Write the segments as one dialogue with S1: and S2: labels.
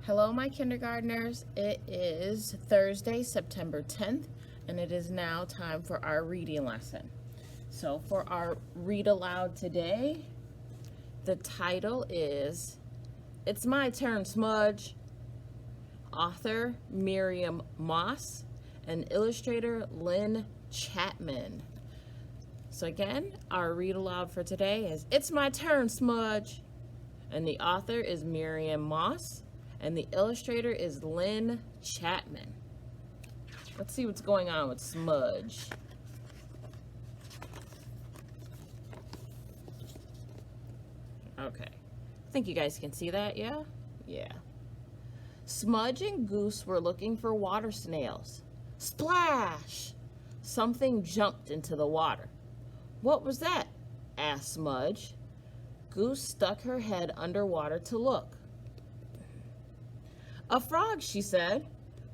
S1: Hello, my kindergartners. It is Thursday, September 10th, and it is now time for our reading lesson. So for our read aloud today, the title is It's My Turn, Smudge. Author Miriam Moss and illustrator Lynn Chapman. So again, our read aloud for today is It's My Turn, Smudge. And the author is Miriam Moss and the illustrator is Lynn Chapman. Let's see what's going on with Smudge. Okay, I think you guys can see that, yeah? Yeah. Smudge and Goose were looking for water snails. Splash! Something jumped into the water. What was that? Asked Smudge. Goose stuck her head underwater to look. A frog, she said,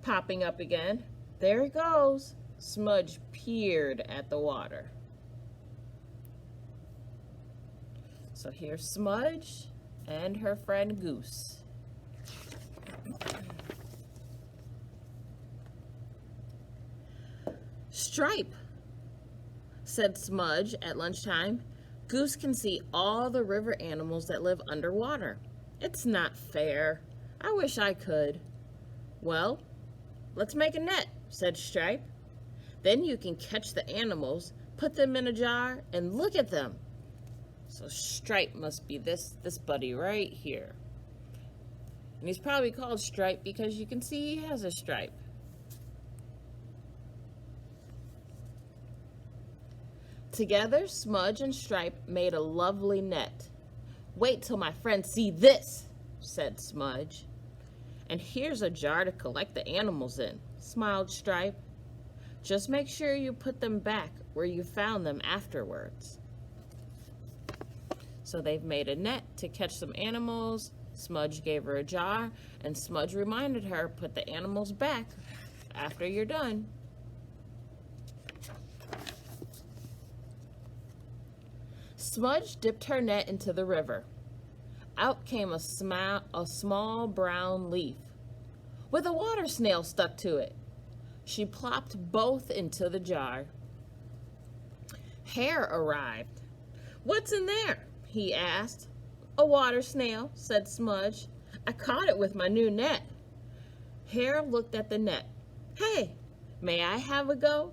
S1: popping up again. There it goes. Smudge peered at the water. So here's Smudge and her friend Goose. Stripe, said Smudge at lunchtime. Goose can see all the river animals that live underwater. It's not fair. I wish I could. Well, let's make a net, said Stripe. Then you can catch the animals, put them in a jar, and look at them. So Stripe must be this buddy right here. And he's probably called Stripe because you can see he has a stripe. Together, Smudge and Stripe made a lovely net. Wait till my friends see this, said Smudge. And here's a jar to collect the animals in, smiled Stripe. Just make sure you put them back where you found them afterwards. So they've made a net to catch some animals. Smudge gave her a jar, and Smudge reminded her, put the animals back after you're done. Smudge dipped her net into the river. Out came a small brown leaf with a water snail stuck to it. She plopped both into the jar. Hare arrived. What's in there? He asked. A water snail, said Smudge. I caught it with my new net. Hare looked at the net. Hey, may I have a go?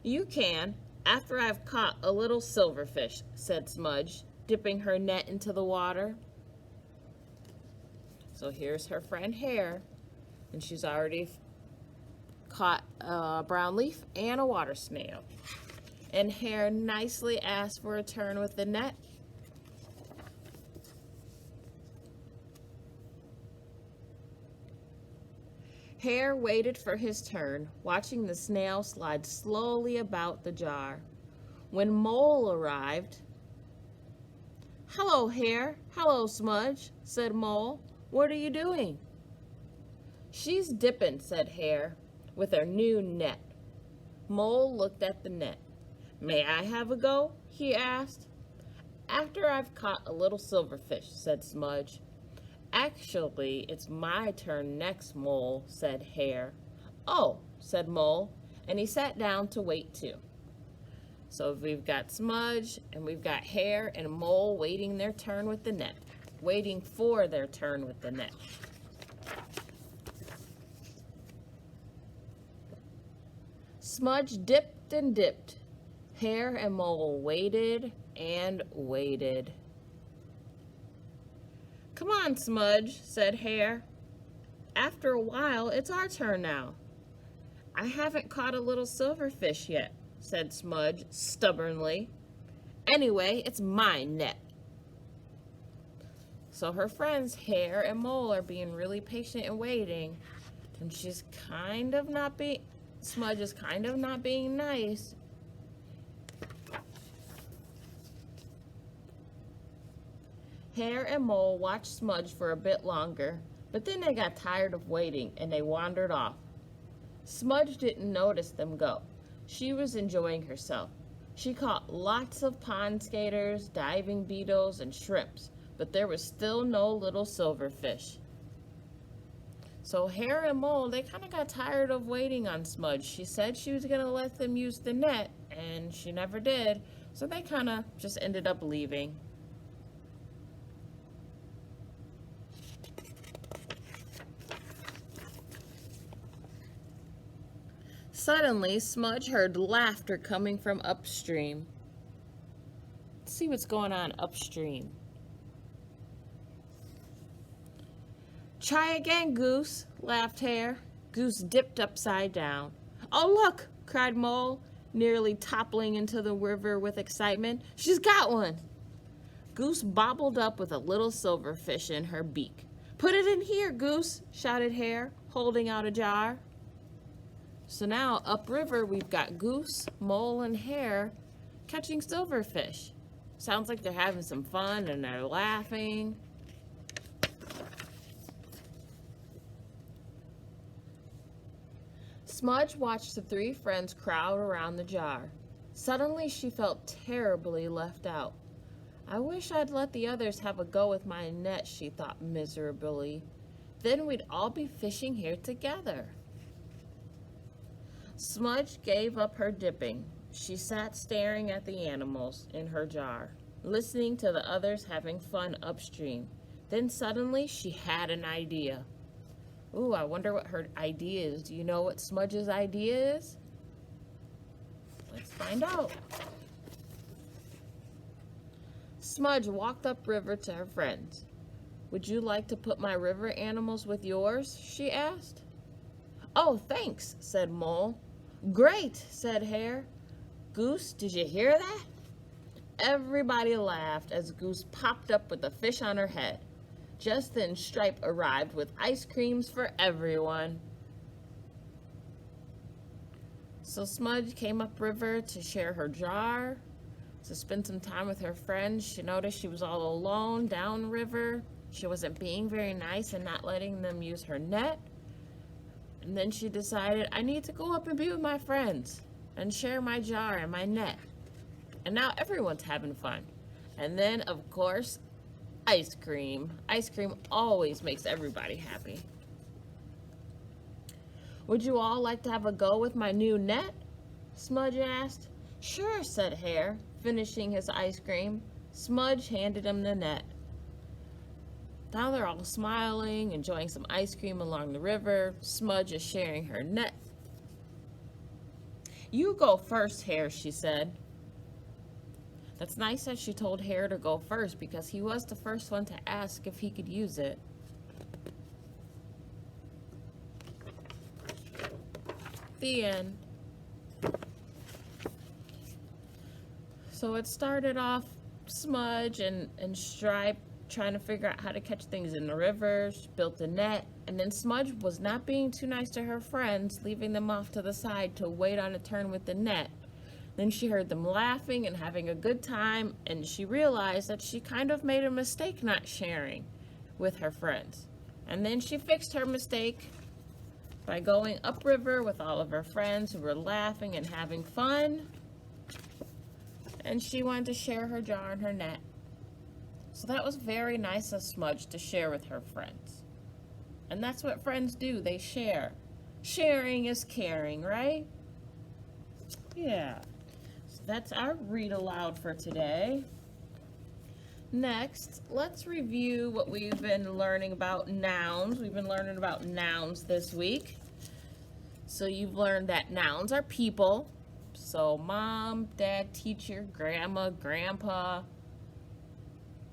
S1: You can, after I've caught a little silverfish, said Smudge, dipping her net into the water. So here's her friend Hare, and she's already caught a brown leaf and a water snail. And Hare nicely asked for a turn with the net. Hare waited for his turn, watching the snail slide slowly about the jar. When Mole arrived, Hello, Hare. Hello, Smudge, said Mole. What are you doing? She's dipping, said Hare, with her new net. Mole looked at the net. May I have a go? He asked. After I've caught a little silverfish, said Smudge. Actually, it's my turn next, Mole, said Hare. Oh, said Mole, and he sat down to wait too. So we've got Smudge, and we've got Hare and Mole waiting their turn with the net. Waiting for their turn with the net. Smudge dipped and dipped. Hare and Mole waited and waited. Come on, Smudge, said Hare. After a while, it's our turn now. I haven't caught a little silverfish yet, said Smudge stubbornly. Anyway, it's my net. So her friends, Hare and Mole, are being really patient and waiting. And Smudge is kind of not being nice. Hare and Mole watched Smudge for a bit longer, but then they got tired of waiting and they wandered off. Smudge didn't notice them go. She was enjoying herself. She caught lots of pond skaters, diving beetles, and shrimps, but there was still no little silverfish. So Hare and Mole, they kind of got tired of waiting on Smudge. She said she was going to let them use the net, and she never did. So they kind of just ended up leaving. Suddenly, Smudge heard laughter coming from upstream. Let's see what's going on upstream. "Try again, Goose," laughed Hare. Goose dipped upside down. "Oh, look," cried Mole, nearly toppling into the river with excitement. "She's got one." Goose bobbled up with a little silverfish in her beak. "Put it in here, Goose," shouted Hare, holding out a jar. So now, upriver, we've got Goose, Mole, and Hare catching silverfish. Sounds like they're having some fun and they're laughing. Smudge watched the three friends crowd around the jar. Suddenly, she felt terribly left out. "I wish I'd let the others have a go with my net," she thought miserably. "Then we'd all be fishing here together." Smudge gave up her dipping. She sat staring at the animals in her jar, listening to the others having fun upstream. Then suddenly she had an idea. Ooh, I wonder what her idea is. Do you know what Smudge's idea is? Let's find out. Smudge walked upriver to her friends. "Would you like to put my river animals with yours?" she asked. "Oh, thanks," said Mole. "Great," said Hare. "Goose, did you hear that?" Everybody laughed as Goose popped up with a fish on her head. Just then Stripe arrived with ice creams for everyone. So Smudge came upriver to share her jar, to spend some time with her friends. She noticed she was all alone downriver. She wasn't being very nice and not letting them use her net. And then she decided, I need to go up and be with my friends and share my jar and my net. And now everyone's having fun. And then, of course, ice cream. Ice cream always makes everybody happy. "Would you all like to have a go with my new net?" Smudge asked. "Sure," said Hare, finishing his ice cream. Smudge handed him the net. Now they're all smiling, enjoying some ice cream along the river. Smudge is sharing her net. "You go first, Hare," she said. That's nice that she told Hare to go first because he was the first one to ask if he could use it. The end. So it started off Smudge and Stripe trying to figure out how to catch things in the river. She built a net, and then Smudge was not being too nice to her friends, leaving them off to the side to wait on a turn with the net. Then she heard them laughing and having a good time, and she realized that she kind of made a mistake not sharing with her friends. And then she fixed her mistake by going upriver with all of her friends who were laughing and having fun. And she wanted to share her jar and her net. So that was very nice of Smudge to share with her friends. And that's what friends do, they share. Sharing is caring, right? Yeah. So that's our read aloud for today. Next, let's review what we've been learning about nouns. We've been learning about nouns this week. So you've learned that nouns are people. So mom, dad, teacher, grandma, grandpa,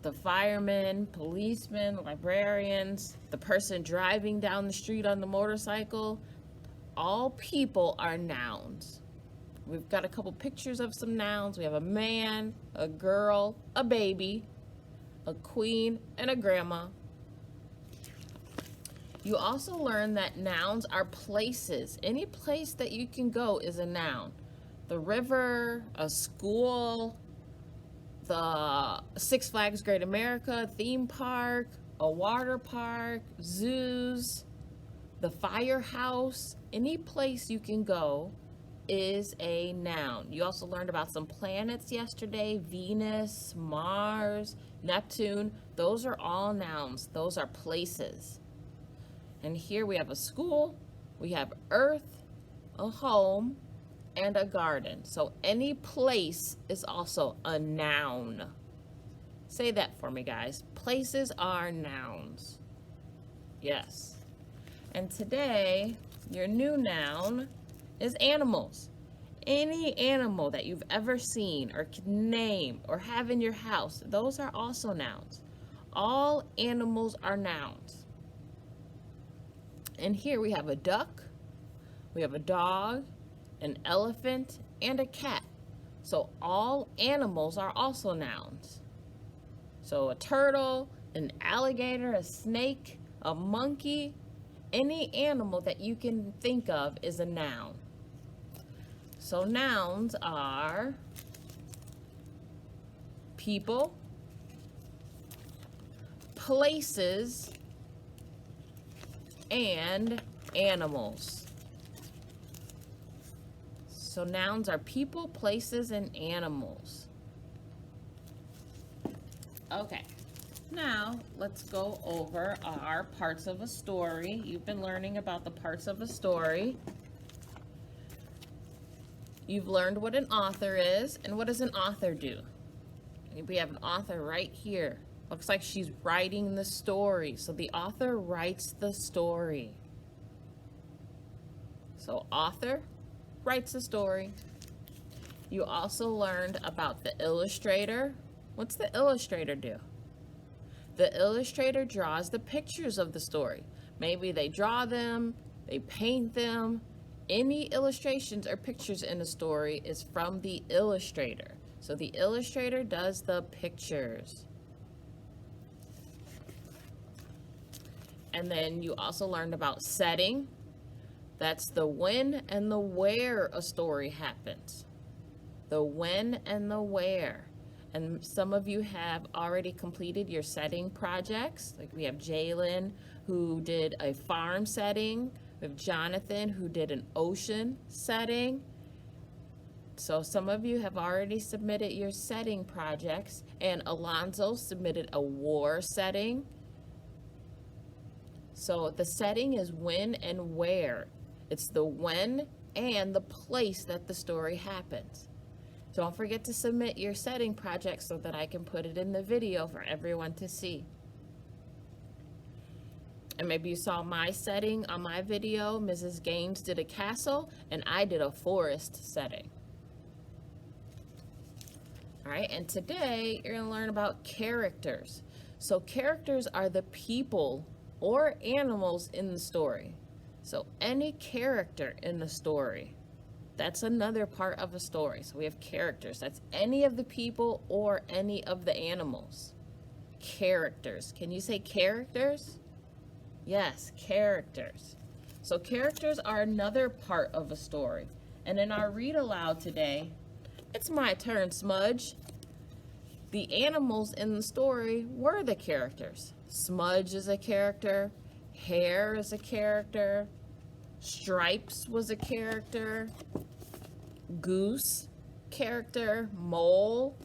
S1: the firemen, policemen, librarians, the person driving down the street on the motorcycle. All people are nouns. We've got a couple pictures of some nouns. We have a man, a girl, a baby, a queen, and a grandma. You also learn that nouns are places. Any place that you can go is a noun. The river, a school, the Six Flags Great America, theme park, a water park, zoos, the firehouse. Any place you can go is a noun. You also learned about some planets yesterday: Venus, Mars, Neptune. Those are all nouns. Those are places. And here we have a school, we have earth, a home, and a garden. So any place is also a noun. Say that for me, guys. Places are nouns. Yes. And today, your new noun is animals. Any animal that you've ever seen or can name or have in your house, those are also nouns. All animals are nouns. And here we have a duck, we have a dog, an elephant, and a cat. So all animals are also nouns. So a turtle, an alligator, a snake, a monkey, any animal that you can think of is a noun. So nouns are people, places, and animals. So nouns are people, places, and animals. Okay, now let's go over our parts of a story. You've been learning about the parts of a story. You've learned what an author is, and what does an author do? We have an author right here. Looks like she's writing the story. So the author writes the story. So author writes the story. You also learned about the illustrator. What's the illustrator do? The illustrator draws the pictures of the story. Maybe they draw them, they paint them. Any illustrations or pictures in a story is from the illustrator. So the illustrator does the pictures. And then you also learned about setting. That's the when and the where a story happens. The when and the where. And some of you have already completed your setting projects. Like we have Jalen, who did a farm setting. We have Jonathan, who did an ocean setting. So some of you have already submitted your setting projects. And Alonzo submitted a war setting. So the setting is when and where. It's the when and the place that the story happens. Don't forget to submit your setting project so that I can put it in the video for everyone to see. And maybe you saw my setting on my video. Mrs. Gaines did a castle and I did a forest setting. All right, and today you're going to learn about characters. So characters are the people or animals in the story. So any character in the story, that's another part of a story. So we have characters. That's any of the people or any of the animals. Characters. Can you say characters? Yes, characters. So characters are another part of a story. And in our read aloud today, it's my turn, Smudge. The animals in the story were the characters. Smudge is a character. Hare is a character. Stripes was a character. Goose, character. Mole.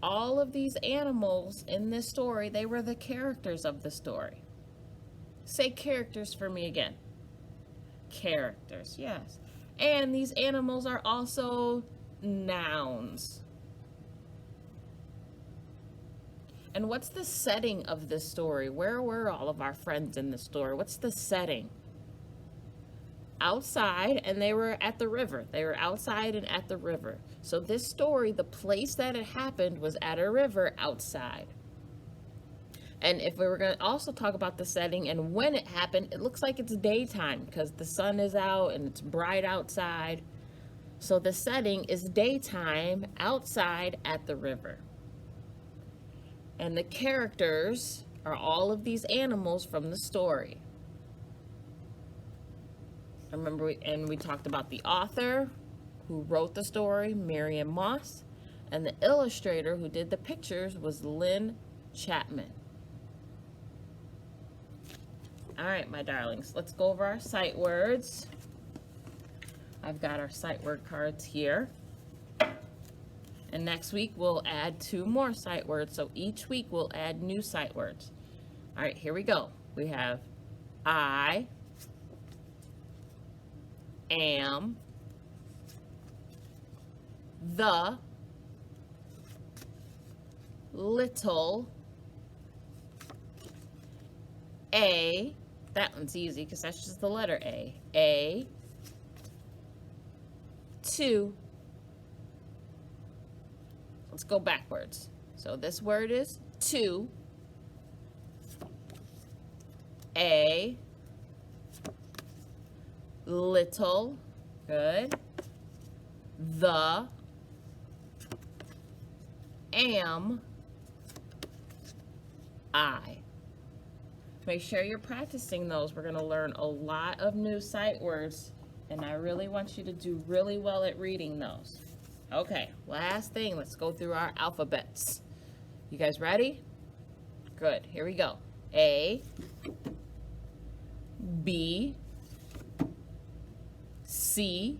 S1: All of these animals in this story, they were the characters of the story. Say characters for me again. Characters, yes. And these animals are also nouns. And what's the setting of this story? Where were all of our friends in the story? What's the setting? Outside, and they were at the river. They were outside and at the river. So this story, the place that it happened was at a river outside. And if we were going to also talk about the setting and when it happened, it looks like it's daytime because the sun is out and it's bright outside. So the setting is daytime outside at the river. And the characters are all of these animals from the story. Remember, we talked about the author who wrote the story, Miriam Moss, and the illustrator who did the pictures was Lynn Chapman. All right, my darlings, let's go over our sight words. I've got our sight word cards here. And next week, we'll add 2 more sight words. So each week, we'll add new sight words. All right, here we go. We have I am the little A. That one's easy because that's just the letter A. A. 2. Let's go backwards. So this word is 2. A. Little. Good. The. Am. I. Make sure you're practicing those. We're going to learn a lot of new sight words, and I really want you to do really well at reading those. Okay, last thing, let's go through our alphabets. You guys ready? Good, here we go. A, B, C,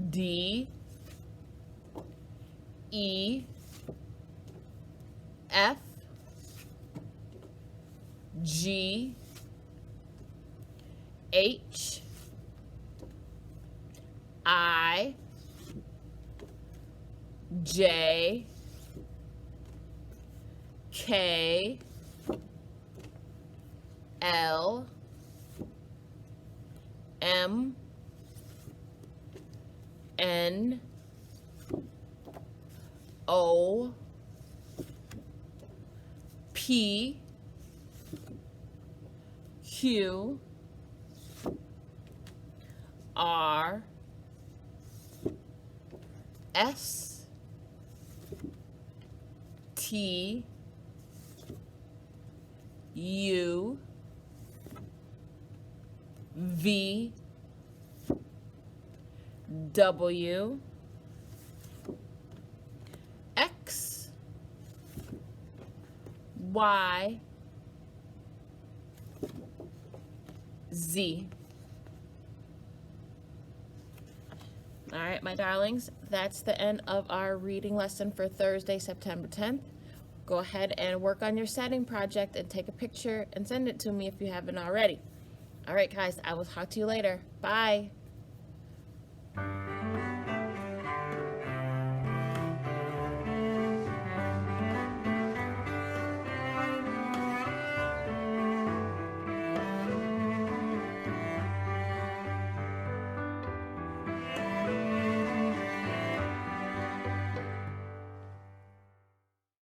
S1: D, E, F, G, H, I, J, K, L, M, N, O, P, Q, R, S, T, U, V, W, X, Y, Z. All right, my darlings, that's the end of our reading lesson for Thursday, September 10th. Go ahead and work on your setting project and take a picture and send it to me if you haven't already. All right, guys, I will talk to you later. Bye.